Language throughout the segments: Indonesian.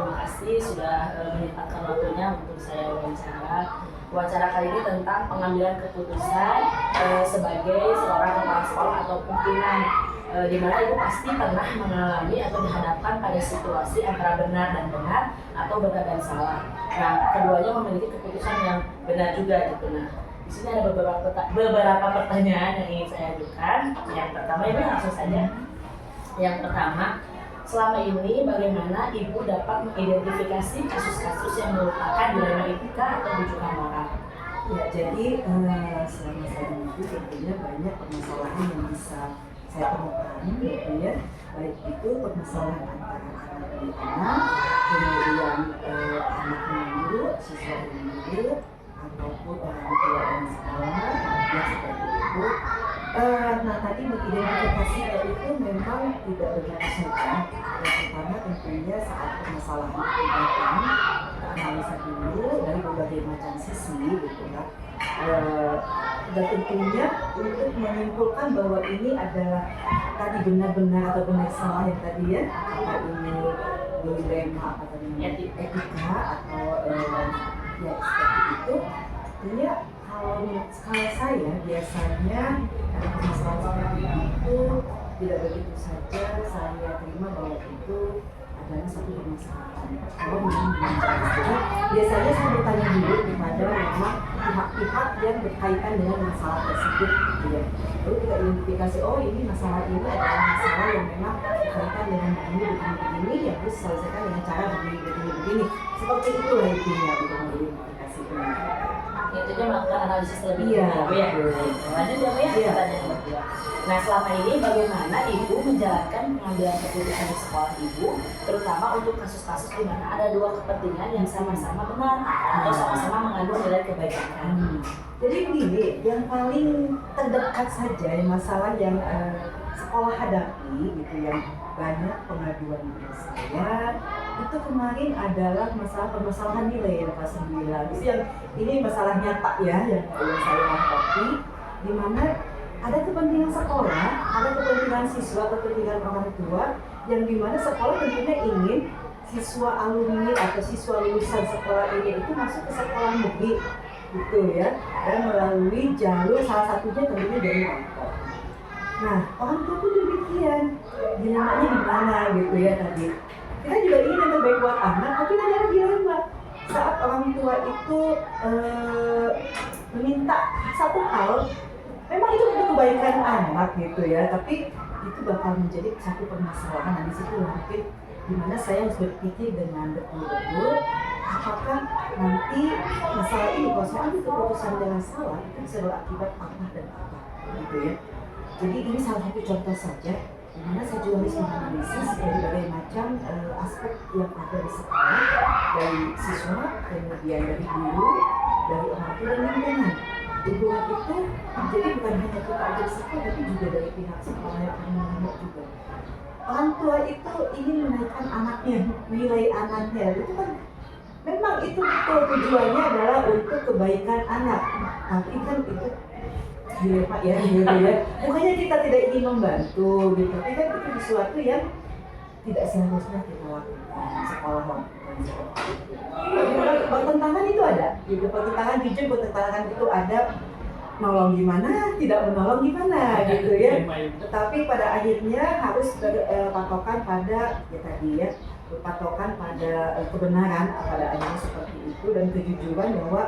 terima kasih sudah menyempatkan waktunya untuk saya wawancara. Wawancara kali ini tentang pengambilan keputusan sebagai seorang kepala sekolah atau pimpinan, di mana ibu pasti pernah mengalami atau dihadapkan pada situasi antara benar dan benar atau benar dan salah. Nah, keduanya memiliki keputusan yang benar juga gitu. Nah, di sini ada beberapa pertanyaan yang ingin saya ajukan. Yang pertama, ibu langsung saja. Yang pertama, selama ini bagaimana ibu dapat mengidentifikasi kasus-kasus yang merupakan dilema etika atau bujukan moral? Ya, jadi selama saya itu tentunya banyak permasalahan yang bisa saya temukan, gitu ya. Baik itu permasalahan antara anak, kemudian anak menurut, siswa menurut, ataupun orang tua dan sekolah, ya seperti itu. Nah, tadi mengidentifikasi itu memang tidak begitu saja. Yang pertama tentunya saat permasalahan itu datang, kita analisa dulu dari berbagai macam sisi, gitu kan. Dan tentunya untuk menyimpulkan bahwa ini adalah tadi benar-benar atau benar salah yang tadi ya, apakah ini dilema apa tadi etika atau ya seperti itu. Tentunya kalau saya biasanya ada permasalahan seperti itu tidak begitu saja saya terima bahwa itu adalah satu permasalahan. Kalau memang jadi biasanya saya bertanya dulu kepada memang pihak-pihak yang berkaitan dengan masalah tersebut, gitu ya. Lalu kita identifikasi, oh ini masalah ini adalah masalah yang memang berkaitan dengan begini, yang harus diselesaikan dengan cara begini. Seperti itulah intinya gitu mengidentifikasi ini. Itu melakukan analisis lebih dahulu ya. Lanjut ya, Iya. Pertanyaan kedua. Nah, selama ini bagaimana ibu menjalankan pengambilan keputusan di sekolah ibu, terutama untuk kasus-kasus di mana ada dua kepentingan yang sama-sama benar atau sama-sama mengandung nilai kebaikan? Jadi begini, yang paling terdekat saja masalah yang sekolah hadapi gitu, yang banyak pengaduan dari saya itu kemarin adalah permasalahan nilai kelas 9. Yang ini masalah nyata ya yang saya hadapi, di mana ada kepentingan sekolah, ada kepentingan siswa, kepentingan orang tua, yang dimana sekolah tentunya ingin siswa alumni atau siswa lulusan sekolah ini itu masuk ke sekolah negeri gitu ya, dan melalui jalur salah satunya tentunya dari orang tua. Nah, orang tua pun demikian, dilemanya di mana gitu ya tadi. Kita juga ingin yang terbaik buat anak, tapi ada dilema saat orang tua itu meminta satu hal. Memang itu untuk kebaikan anak gitu ya, tapi itu bakal menjadi satu permasalahan. Nah, di situ mungkin dimana saya harus berpikir dengan betul-betul apakah nanti masalah ini kalau saya ambil keputusan dengan salah itu bisa berakibat apa dan apa gitu ya. Jadi ini salah satu contoh saja dimana saya juga harus menganalisis dari berbagai macam aspek yang ada di sekolah, dari siswa, kemudian dari guru, dari orang tua dan lingkungan. Lingkungan itu jadi bukan hanya kita aja di sekolah, tapi juga dari pihak sekolah yang anak juga. Orang tua itu ingin menaikkan anaknya, nilai anaknya, itu kan memang itu betul tujuannya adalah untuk kebaikan anak. Tapi kan itu dilema ya, gitu ya. Bukannya kita tidak ingin membantu gitu, tapi kan itu sesuatu yang tidak seharusnya kita lakukan. Sekolah melakukan seperti itu. Pertentangan itu ada, gitu. Pertentangan jujur, pertentangan itu ada. Nolong gimana, tidak menolong gimana, gitu ya. Tetapi pada akhirnya harus berpatokan pada ya tadi ya, berpatokan pada kebenaran pada akhirnya seperti itu, dan kejujuran bahwa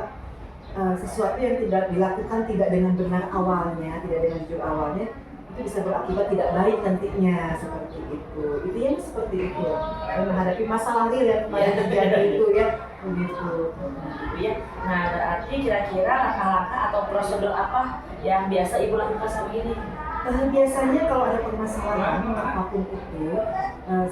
sesuatu yang tidak dilakukan tidak dengan benar awalnya, tidak dengan jujur awalnya, itu bisa berakibat tidak baik nantinya, seperti itu. Itu yang seperti itu. Dan menghadapi masalah real yang kemarin terjadi itu ya, begitu. Ya. Nah, berarti kira-kira langkah-langkah atau prosedur apa yang biasa ibu lakukan saat ini? Biasanya kalau ada permasalahan apapun itu,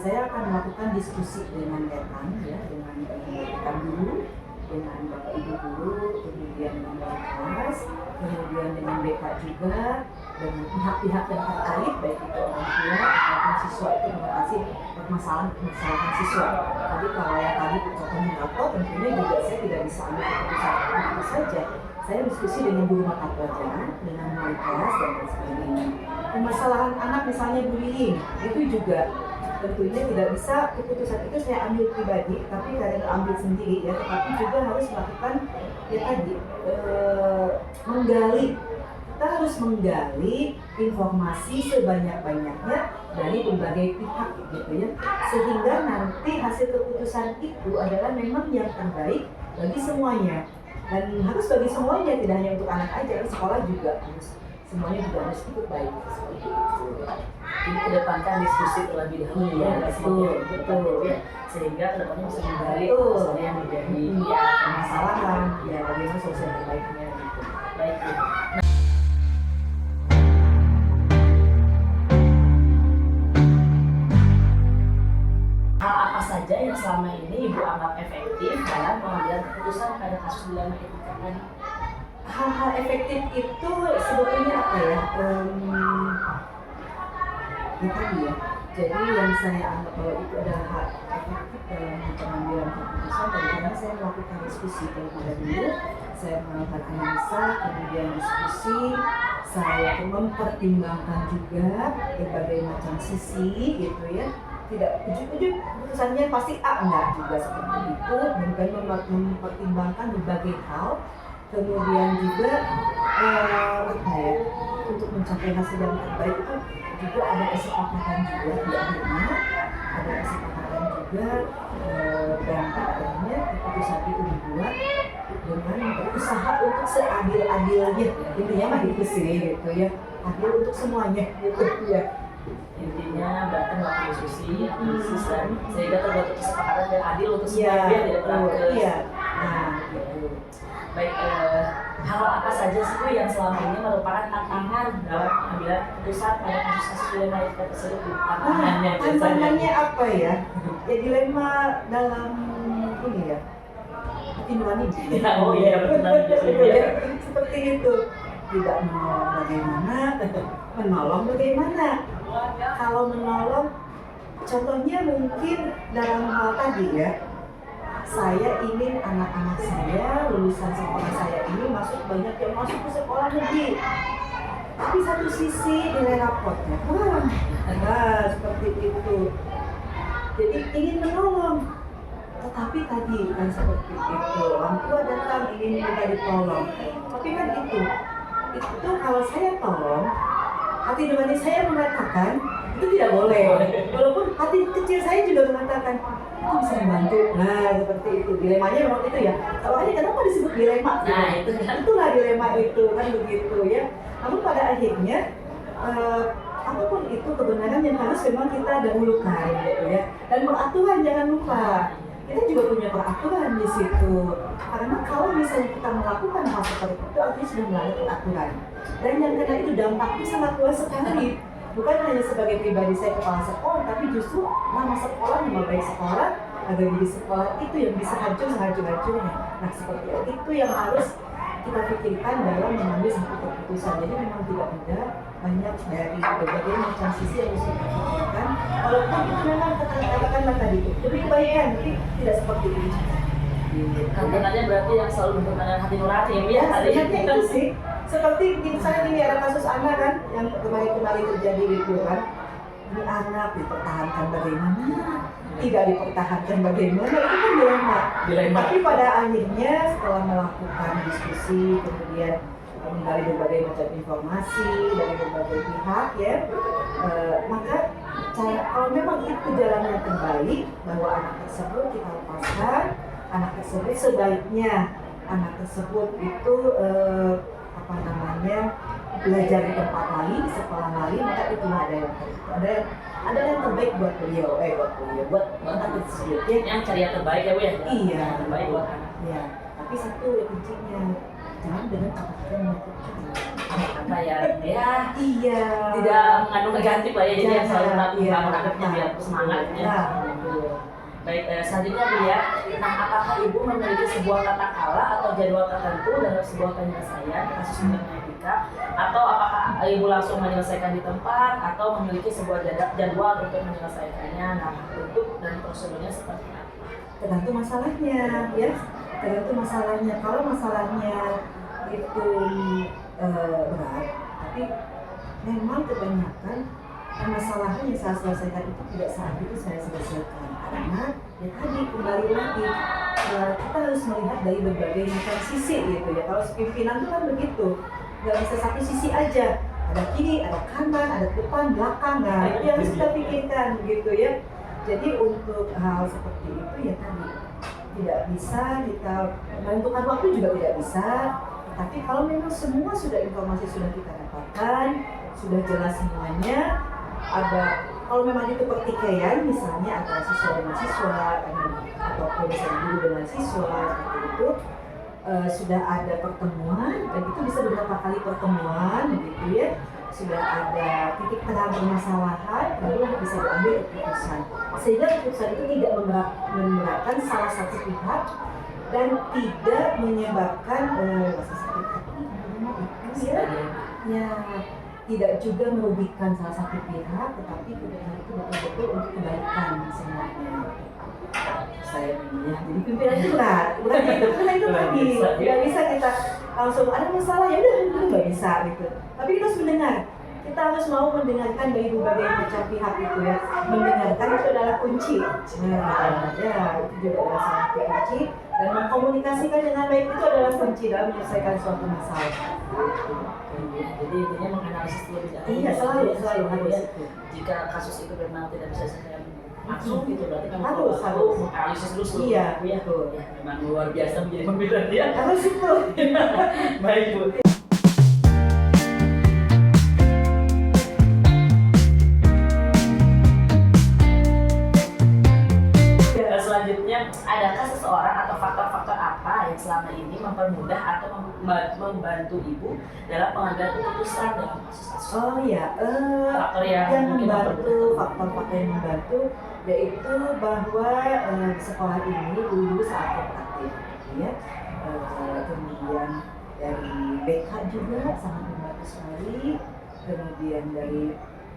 saya akan melakukan diskusi dengan rekan ya, dengan rekan guru, dengan bapak ibu guru, kemudian dengan wali kelas, kemudian dengan BK juga, dengan pihak-pihak yang terkait, baik itu orang tua ataupun siswa, itu mengatasi permasalahan siswa. Jadi kalau yang tadi contohnya apa, tentunya juga saya tidak bisa ambil keputusan itu saja. Saya diskusi dengan guru mata pelajaran, dengan wali kelas dan lain sebagainya. Permasalahan anak misalnya bullying, itu juga tentunya tidak bisa keputusan itu saya ambil pribadi, tapi kadang ambil sendiri ya, tetapi juga harus melakukan ya tadi menggali. Kita harus menggali informasi sebanyak-banyaknya dari berbagai pihak gitu ya, sehingga nanti hasil keputusan itu adalah memang yang terbaik bagi semuanya, dan harus bagi semuanya, tidak hanya untuk anak aja, sekolah juga harus, semuanya juga harus ikut baik seperti itu. Jadi kedepankan diskusi terlebih dahulu ya, betul. ya, sehingga kedepannya bisa menggali Betul. masalah yang menjadi Ya, permasalahan, ya bagaimana solusi yang terbaiknya gitu. baik. Hal apa saja yang selama ini Ibu anggap efektif dalam pengambilan keputusan pada kasus dilema etika tadi? Hal-hal efektif itu sebetulnya apa ya? Ya tadi ya. Jadi yang saya anggap bahwa itu adalah hal efektif dalam pengambilan keputusan, dan karena saya melakukan diskusi terlebih dahulu, saya melakukan analisa, kemudian diskusi, saya mempertimbangkan juga berbagai macam sisi gitu ya. Tidak ujuk-ujuk keputusannya pasti A, enggak juga seperti itu, dan mempertimbangkan berbagai hal, kemudian juga apa ya, untuk mencapai hasil yang terbaik itu juga ada kesepakatan juga di akhirnya, ada kesepakatan juga, dan akhirnya keputusan itu dibuat dengan berusaha untuk seadil-adilnya, intinya mah itu sih gitu ya, adil untuk semuanya gitu ya. Intinya berarti melakukan diskusi, analisis, dan sehingga terbentuk kesepakatan yang adil untuk semua pihak, tidak pernah Nah, gitu. Baik, hal apa saja sih Bu yang selama ini merupakan tantangan dalam pengambilan keputusan pada kasus-kasus dilema etika tersebut? Tantangannya apa ya? Ya dilema dalam ini ya, hati nurani. Oh iya, benar. Seperti itu. Tidak menolong bagaimana? Kalau menolong, contohnya mungkin dalam hal tadi ya, saya ingin anak-anak saya, lulusan sekolah saya ini banyak yang masuk ke sekolah negeri. Tapi satu sisi nilai rapotnya kurang. Nah, seperti itu. Jadi ingin menolong, tetapi tadi kan seperti itu. Orang tua datang ingin minta ditolong. Tapi kan itu kalau saya tolong, hati nurani saya mengatakan itu tidak boleh. Walaupun hati kecil saya juga mengatakan itu bisa membantu. Nah, seperti itu. Dilemanya memang itu ya. Awalnya kenapa disebut dilema? Nah, itu kan. Itulah dilema itu kan begitu ya. Namun pada akhirnya apapun itu kebenaran yang harus memang kita dahulukan gitu ya. Dan peraturan jangan lupa. Kita juga punya peraturan di situ. Karena kalau misalnya kita melakukan hal seperti itu, artinya sudah melanggar peraturan. Dan yang kena itu dampaknya sangat luas sekali. Bukan hanya sebagai pribadi saya kepala sekolah, tapi justru nama sekolah, nama baik sekolah, agar jadi sekolah itu yang bisa hancur-hancurnya. Nah, seperti itu yang harus kita pikirkan dalam mengambil satu keputusan. Jadi memang tidak mudah, banyak dari berbagai macam sisi yang harus kita pikirkan. Walaupun itu memang katakanlah tadi itu demi kebaikan, tapi tidak seperti itu. Tantangannya berarti yang selalu bertentangan hati nurani ya, sebenarnya itu sih. Seperti misalnya ini ada kasus anak kan, yang kemarin terjadi itu kan. Ini anak dipertahankan bagaimana? Tidak dipertahankan bagaimana? Itu kan dilema. Tapi pada akhirnya setelah melakukan diskusi, kemudian menggali berbagai macam informasi dari berbagai pihak ya, maka kalau memang itu jalan yang terbaik, bahwa anak tersebut kita lepaskan, anak tersebut sebaiknya anak tersebut itu belajar di tempat lain, di sekolah lain, maka itu ada yang terbaik buat beliau, buat anak tersebut ya. Yang cari yang terbaik ya Bu ya? Iya, yang terbaik buat anak. Iya, tapi satu yang kuncinya, jangan dengan kata-kata yang menyakitkan. Kata yang ya Iya, tidak mengandung negatif lah ya, jadi yang selalu membangun anaknya Iya. biar semangat ya. Nah. Baik, selanjutnya Bu ya, nah apakah Ibu memiliki sebuah tata kala atau jadwal tertentu dalam sebuah penyelesaian kasus dilema etika, atau apakah Ibu langsung menyelesaikan di tempat atau memiliki sebuah jadwal untuk menyelesaikannya? Nah, bentuk dan prosedurnya seperti apa? tergantung masalahnya ya, kalau masalahnya itu berat, tapi memang kebanyakan permasalahan yang saya selesaikan itu tidak saat itu saya selesaikan, karena ya tadi kembali lagi kita harus melihat dari berbagai macam sisi gitu ya. Kalau pimpinan itu kan begitu, nggak bisa satu sisi aja, ada kiri, ada kanan, ada depan, belakang, nah itu yang harus kita pikirkan gitu ya. Jadi untuk hal seperti itu ya tadi tidak bisa kita menentukan waktu juga tidak bisa. Tapi kalau memang semua sudah informasi sudah kita dapatkan, sudah jelas semuanya, ada kalau memang itu pertikaian misalnya antara siswa dengan siswa ataupun misalnya guru dengan siswa seperti itu, sudah ada pertemuan dan itu bisa beberapa kali pertemuan gitu ya, sudah ada titik terang permasalahan, barulah bisa diambil keputusan, sehingga keputusan itu tidak memberatkan salah satu pihak dan tidak menyebabkan rasa sakit hati ya, tidak juga merugikan salah satu pihak, tetapi keputusan itu betul-betul untuk kebaikan semuanya. Saya ya, jadi pimpinan itu bukan itu lagi, nggak bisa kita langsung ada masalah ya udah itu nggak bisa gitu. Tapi kita harus mendengar, kita harus mau mendengarkan dari berbagai macam pihak itu ya. Mendengarkan itu adalah kunci. Nah, ya itu juga adalah salah satu kunci, dan mengkomunikasikan dengan baik itu adalah kunci dalam menyelesaikan suatu masalah. Jadi intinya menganalisis terlebih dahulu. Iya, selalu harus itu. Jika kasus itu memang tidak bisa diselesaikan langsung gitu, berarti memang harus menganalisis dulu seluruh iya, ya. Ya, memang luar biasa menjadi pemimpin ya. Harus itu. Baik Bu. Selanjutnya, adakah seseorang atau faktor-faktor apa yang selama ini mempermudah atau membantu Ibu dalam pengambilan keputusan dalam kasus-kasus? Oh iya, faktor yang membantu, faktor-faktor yang membantu yaitu bahwa di sekolah ini guru-guru sangat kooperatif, ya. Kemudian dari BK juga sangat membantu sekali, kemudian dari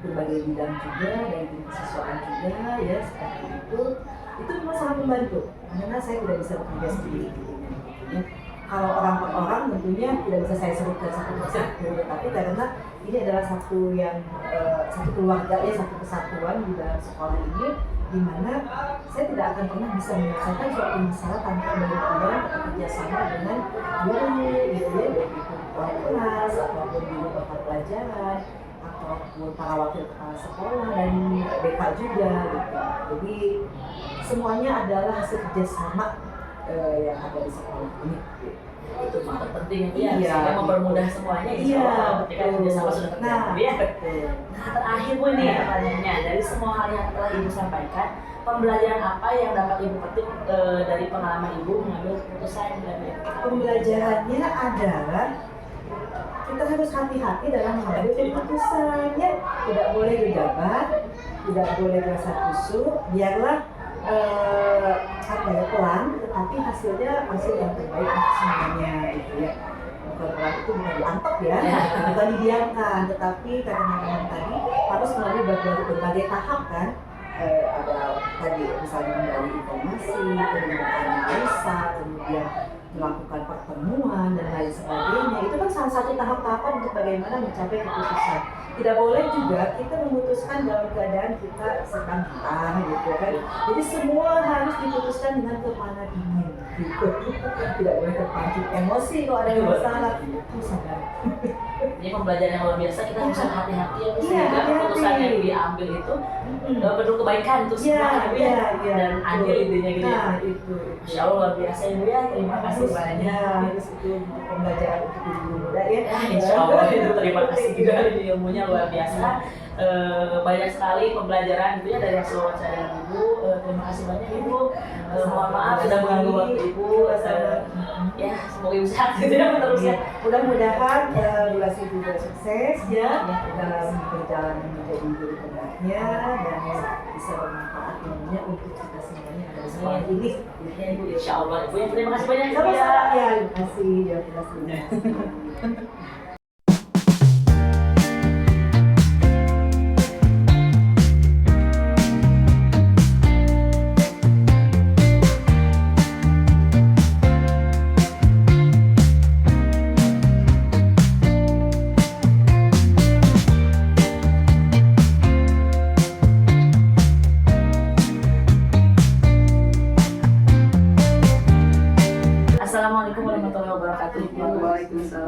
berbagai bidang juga, dari kesiswaan juga, ya seperti itu memang sangat membantu, karena saya tidak bisa bekerja sendiri. Ya. Kalau orang per orang tentunya tidak bisa saya sebutkan satu persatu, tetapi karena ini adalah satu keluarga ya, satu kesatuan di dalam sekolah ini, di mana saya tidak akan pernah bisa menyelesaikan suatu masalah tanpa benar-benar bekerjasama dengan guru, gitu ya, baik itu wali kelas ataupun guru bapak pelajaran ataupun para wakil kepala sekolah dan BK juga, gitu. Jadi semuanya adalah hasil kerjasama yang ada di sekolah ini. Itu faktor penting ya, sehingga mempermudah semuanya ketika kerjasama sudah terjadi. Nah, terakhir Bu ini pertanyaannya, dari semua hal yang telah Ibu sampaikan, pembelajaran apa yang dapat Ibu petik dari pengalaman Ibu mengambil keputusan dari Pembelajarannya adalah kita harus hati-hati dalam mengambil keputusan, ya. Tidak boleh gegabah, tidak boleh rasa kusut, biarlah pelan, tetapi hasilnya hasil yang terbaik untuk semuanya, gitu ya. Bukan pelan itu bukan diangkat ya, bukan didiamkan, tetapi karena memang tadi harus melalui berbagai tahap kan. Ada tadi misalnya menggali informasi, kemudian analisa, kemudian melakukan pertemuan dan lain sebagainya. Itu kan salah satu tahap-tahapan untuk bagaimana mencapai keputusan. Tidak boleh juga kita memutuskan dalam keadaan kita sedang marah gitu kan. Jadi semua harus diputuskan dengan kepala dingin gitu. Tidak boleh terpancing emosi kalau ada masalah. Itu sadar. Ini pembelajaran yang luar biasa, kita harus hati-hati ya, sehingga keputusan yang diambil itu penuh kebaikan untuk semua dan adil intinya gitu ya. Itu. Insya Allah luar biasa Ibu ya, terima kasih banyak. Itu pembelajaran untuk guru muda ya. Insya Allah itu terima kasih juga, ini ilmunya luar biasa. Banyak sekali pembelajaran gitu ya dari hasil wawancara dengan Ibu. Terima kasih banyak Ibu. Mohon maaf sudah mengganggu waktu Ibu. Ya semoga Ibu sehat gitu ya terusnya. Mudah-mudahan durasi juga sukses ya dalam perjalanan menjadi guru penggeraknya dan bisa bermanfaat ilmunya untuk kita semuanya ada di sekolah ini. Ya Ibu, Insya Allah Ibu ya, terima kasih banyak Sama-sama ya. Ya, terima kasih ya, terima kasih.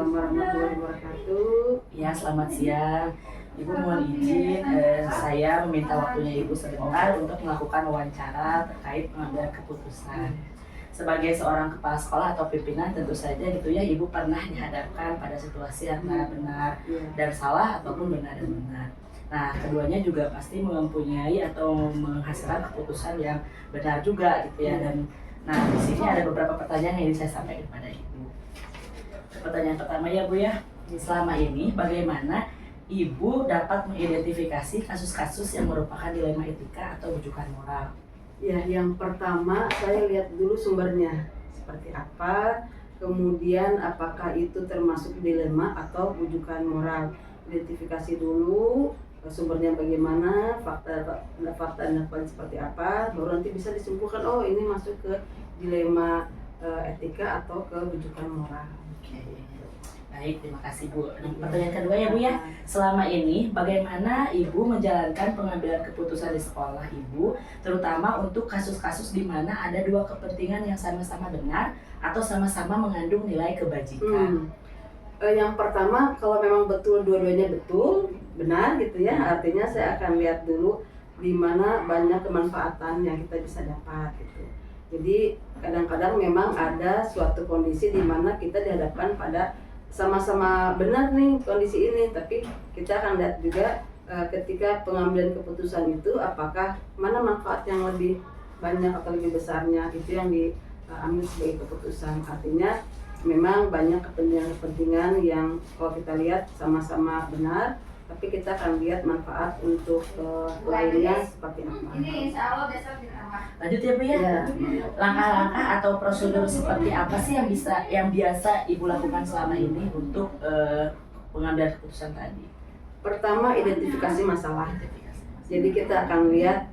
Waalaikumsalam warahmatullahi wabarakatuh. Ya, selamat siang. Ibu mohon izin, saya meminta waktunya Ibu sebentar untuk melakukan wawancara terkait pengambilan keputusan. Sebagai seorang kepala sekolah atau pimpinan, tentu saja gitu ya, Ibu pernah dihadapkan pada situasi yang benar dan salah ataupun benar dan benar. Nah, keduanya juga pasti mempunyai atau menghasilkan keputusan yang benar juga gitu ya. Dan nah, di sini ada beberapa pertanyaan yang ingin saya sampaikan kepada Ibu. Pertanyaan pertama ya Bu ya, selama ini bagaimana Ibu dapat mengidentifikasi kasus-kasus yang merupakan dilema etika atau rujukan moral? Ya, yang pertama saya lihat dulu sumbernya seperti apa, kemudian apakah itu termasuk dilema atau rujukan moral. Identifikasi dulu sumbernya bagaimana, fakta dan dakwaan seperti apa, baru nanti bisa disimpulkan oh ini masuk ke dilema etika atau ke rujukan moral. Oke. Baik, terima kasih Bu. Nah, pertanyaan kedua ya Bu ya, selama ini bagaimana Ibu menjalankan pengambilan keputusan di sekolah Ibu, terutama untuk kasus-kasus di mana ada dua kepentingan yang sama-sama benar atau sama-sama mengandung nilai kebajikan? Yang pertama, kalau memang betul dua-duanya betul, benar gitu ya, artinya saya akan lihat dulu di mana banyak kemanfaatan yang kita bisa dapat gitu. Jadi kadang-kadang memang ada suatu kondisi di mana kita dihadapkan pada sama-sama benar nih kondisi ini, tapi kita akan lihat juga ketika pengambilan keputusan itu apakah mana manfaat yang lebih banyak atau lebih besarnya, itu yang diambil sebagai keputusan. Artinya memang banyak kepentingan yang kalau kita lihat sama-sama benar, tapi kita akan lihat manfaat untuk lainnya seperti apa. Ini insya Allah besok ditambah. Lanjut ya Bu ya. Langkah-langkah atau prosedur seperti apa sih yang biasa Ibu lakukan selama ini untuk pengambilan keputusan tadi? Pertama, identifikasi masalah. Jadi kita akan lihat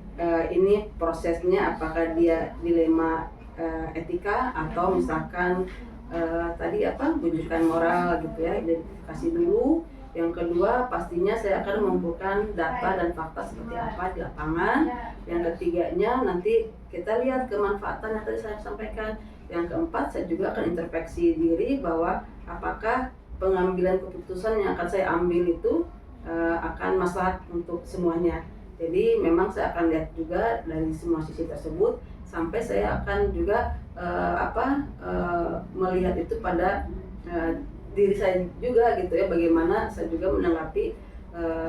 ini prosesnya apakah dia dilema etika atau misalkan tadi apa rujukan moral gitu ya, identifikasi dulu. Yang kedua, pastinya saya akan mengumpulkan data dan fakta seperti apa di lapangan. Yang ketiganya, nanti kita lihat kemanfaatan yang tadi saya sampaikan. Yang keempat, saya juga akan introspeksi diri bahwa apakah pengambilan keputusan yang akan saya ambil itu akan maslahat untuk semuanya. Jadi memang saya akan lihat juga dari semua sisi tersebut, sampai saya akan juga melihat itu pada diri saya juga gitu ya, bagaimana saya juga menanggapi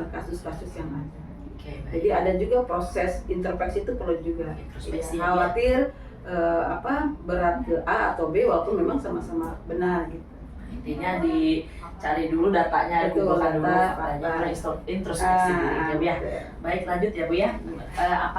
kasus-kasus yang ada. Oke, baik. Jadi ada juga proses introspeksi itu perlu juga. Introspeksi, Ya, khawatir berat ke A atau B walaupun memang sama-sama benar gitu. Intinya dicari dulu datanya, Betul, dikumpulkan dulu data, faktanya, fakta. introspeksi diri ya Bu ya. Betul. Baik, lanjut ya Bu ya.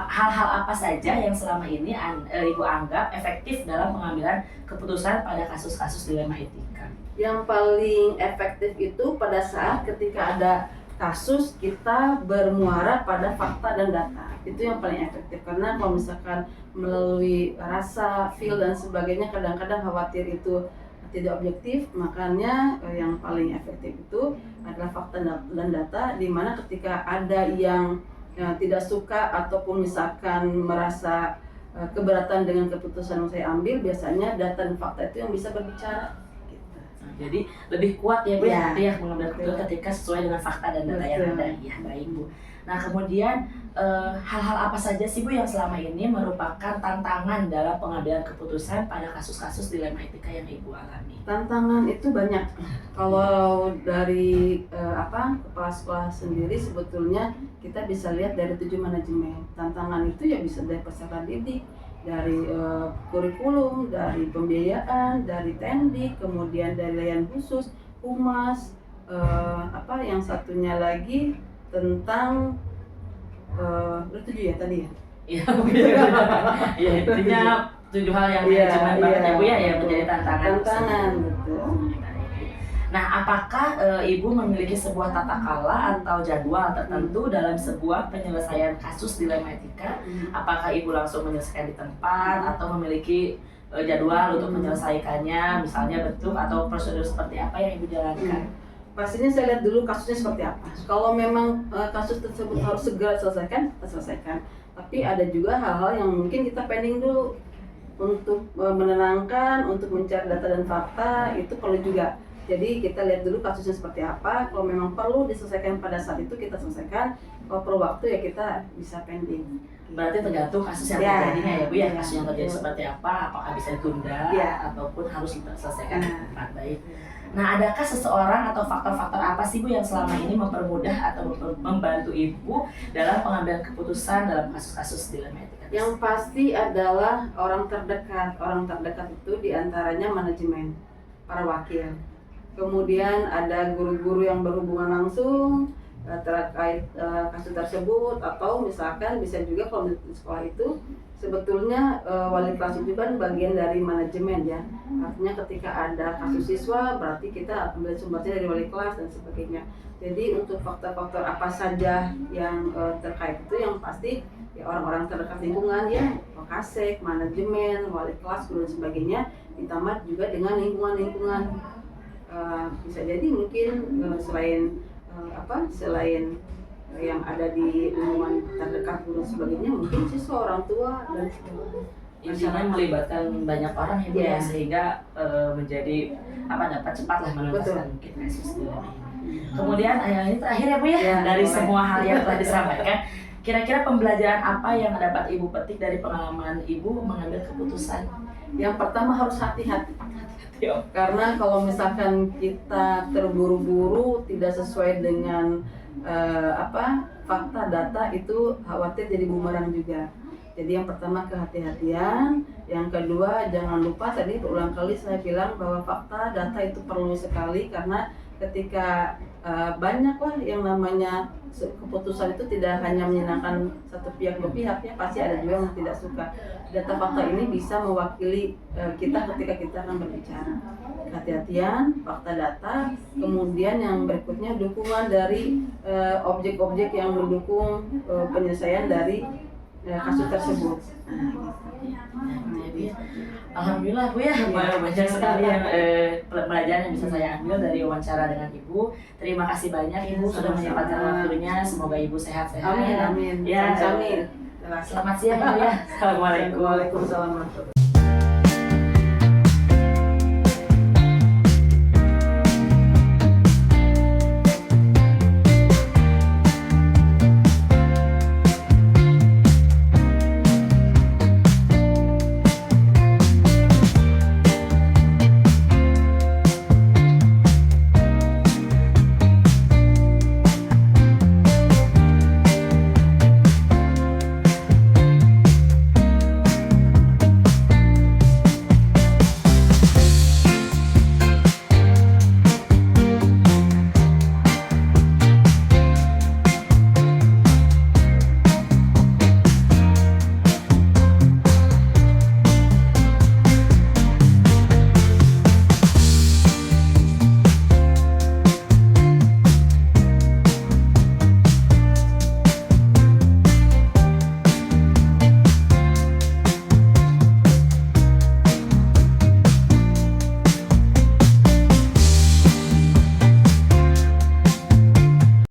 Hal-hal apa saja yang selama ini Ibu anggap efektif dalam pengambilan keputusan pada kasus-kasus dilema etika? Yang paling efektif itu pada saat ketika ada kasus kita bermuara pada fakta dan data, itu yang paling efektif. Karena kalau misalkan melalui rasa, feel dan sebagainya kadang-kadang khawatir itu tidak objektif, makanya yang paling efektif itu adalah fakta dan data, di mana ketika ada yang tidak suka ataupun misalkan merasa keberatan dengan keputusan yang saya ambil, biasanya data dan fakta itu yang bisa berbicara. Jadi lebih kuat ya Bu Ya. ya mengambil keputusan ketika sesuai dengan fakta dan data yang Betul. ada. Ya, baik Bu. Nah, kemudian hal-hal apa saja sih Bu yang selama ini merupakan tantangan dalam pengambilan keputusan pada kasus-kasus dilema etika yang Ibu alami? Tantangan itu banyak. Kalau dari kepala sekolah sendiri sebetulnya kita bisa lihat dari 7 manajemen. Tantangan itu ya bisa dari peserta didik, dari kurikulum, dari pembiayaan, dari tendik, kemudian dari layanan khusus, humas, yang satunya lagi tentang udah 7 ya tadi ya. Iya, ya, intinya 7 hal yang manajemen banget ya Bu ya, yang menjadi tantangan. Tantangan, betul. Nah, apakah Ibu memiliki sebuah tata kala atau jadwal tertentu dalam sebuah penyelesaian kasus dilema etika? Apakah Ibu langsung menyelesaikan di tempat atau memiliki jadwal untuk menyelesaikannya, misalnya bentuk atau prosedur seperti apa yang Ibu jalankan? Pastinya saya lihat dulu kasusnya seperti apa. Kalau memang kasus tersebut harus segera selesaikan, kita selesaikan. Tapi ada juga hal-hal yang mungkin kita pending dulu untuk menenangkan, untuk mencari data dan fakta, itu perlu juga. Jadi kita lihat dulu kasusnya seperti apa. Kalau memang perlu diselesaikan pada saat itu kita selesaikan. Kalau perlu waktu ya kita bisa pending. Berarti tergantung kasus yang Ya. terjadinya ya Bu ya, Ya. kasus yang terjadi seperti apa, apakah bisa ditunda Ya. ataupun harus diselesaikan Ya. dengan cepat. Baik. Nah, adakah seseorang atau faktor-faktor apa sih Bu yang selama ini mempermudah atau membantu Ibu dalam pengambilan keputusan dalam kasus-kasus dilema etika? Yang pasti adalah orang terdekat. Orang terdekat itu diantaranya manajemen, para wakil. Kemudian ada guru-guru yang berhubungan langsung terkait kasus tersebut, atau misalkan bisa juga kalau di sekolah itu sebetulnya wali kelas itu kan bagian dari manajemen ya. Artinya ketika ada kasus siswa berarti kita ambil sumbernya dari wali kelas dan sebagainya. Jadi untuk faktor-faktor apa saja yang terkait itu yang pasti ya orang-orang terdekat lingkungan ya, Kapolsek, manajemen, wali kelas, guru dan sebagainya, ditambah juga dengan lingkungan-lingkungan. Bisa jadi mungkin selain yang ada di lingkungan terdekat guru dan sebagainya, mungkin siswa, orang tua dan Intinya melibatkan banyak orang ya Bu ya, Iya. sehingga menjadi dapat cepatlah menuntaskan mungkin kasus dilema ini. Kemudian ini terakhir ya Bu ya, Ya, dari boleh. semua hal yang telah disampaikan, kira-kira pembelajaran apa yang dapat Ibu petik dari pengalaman Ibu mengambil keputusan? Yang pertama harus hati-hati. Karena kalau misalkan kita terburu-buru tidak sesuai dengan fakta data, itu khawatir jadi bumerang juga. Jadi yang pertama kehati-hatian, yang kedua jangan lupa, tadi berulang kali saya bilang bahwa fakta data itu perlu sekali, karena ketika banyaklah yang namanya keputusan itu tidak hanya menyenangkan satu pihak dua pihak ya, pasti ada juga yang tidak suka. Data fakta ini bisa mewakili kita ketika kita akan berbicara. Kehati-hatian, fakta data, kemudian yang berikutnya dukungan dari objek-objek yang mendukung penyelesaian dari kasus tersebut. Jadi, alhamdulillah Bu ya, banyak sekali yang pelajaran yang bisa saya ambil dari wawancara dengan Ibu. Terima kasih banyak Ibu sudah menyempatkan waktunya. Semoga Ibu sehat-sehat. Amin, amin. Ya, Amin. selamat siang Ibu ya. Assalamualaikum. Waalaikumsalam.